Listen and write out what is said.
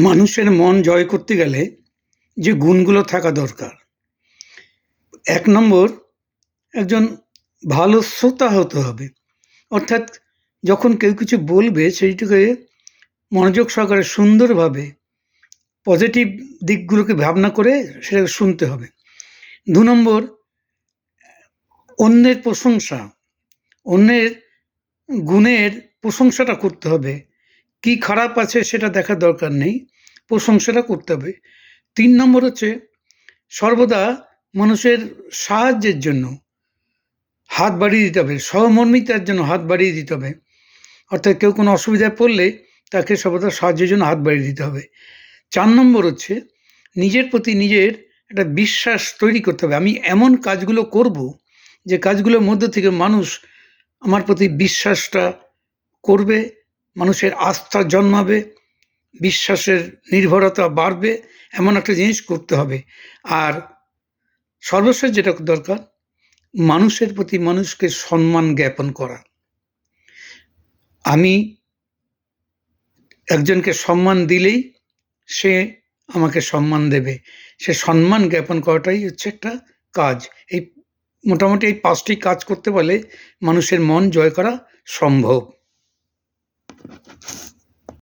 মানুষের মন জয় করতে গেলে যে গুণগুলো থাকা দরকার। ১ নম্বর, একজন ভালো শ্রোতা হতে হবে। অর্থাৎ যখন কেউ কিছু বলবে সেইটাকে মনোযোগ সহকারে সুন্দরভাবে পজিটিভ দিকগুলোকে ভাবনা করে সেটাকে শুনতে হবে। ২ নম্বর, অন্যের প্রশংসা, অন্যের গুণের প্রশংসাটা করতে হবে। কি খারাপ আছে সেটা দেখার দরকার নেই, প্রশংসাটা করতে হবে। ৩ নম্বর হচ্ছে সর্বদা মানুষের সাহায্যের জন্য হাত বাড়িয়ে দিতে হবে, সহমর্মিতার জন্য হাত বাড়িয়ে দিতে হবে। অর্থাৎ কেউ কোনো অসুবিধায় পড়লে তাকে সর্বদা সাহায্যের জন্য হাত বাড়িয়ে দিতে হবে। ৪ নম্বর হচ্ছে নিজের প্রতি নিজের একটা বিশ্বাস তৈরি করতে হবে। আমি এমন কাজগুলো করব যে কাজগুলোর মধ্য থেকে মানুষ আমার প্রতি বিশ্বাসটা করবে, মানুষের আস্থা জন্মাবে, বিশ্বাসের নির্ভরতা বাড়বে, এমন একটা জিনিস করতে হবে। আর সর্বশেষ যেটা দরকার, মানুষের প্রতি মানুষকে সম্মান জ্ঞাপন করা। আমি একজনকে সম্মান দিলেই সে আমাকে সম্মান দেবে। সে সম্মান জ্ঞাপন করাটাই হচ্ছে একটা কাজ। এই মোটামুটি এই ৫টি কাজ করতে পারলে মানুষের মন জয় করা সম্ভব।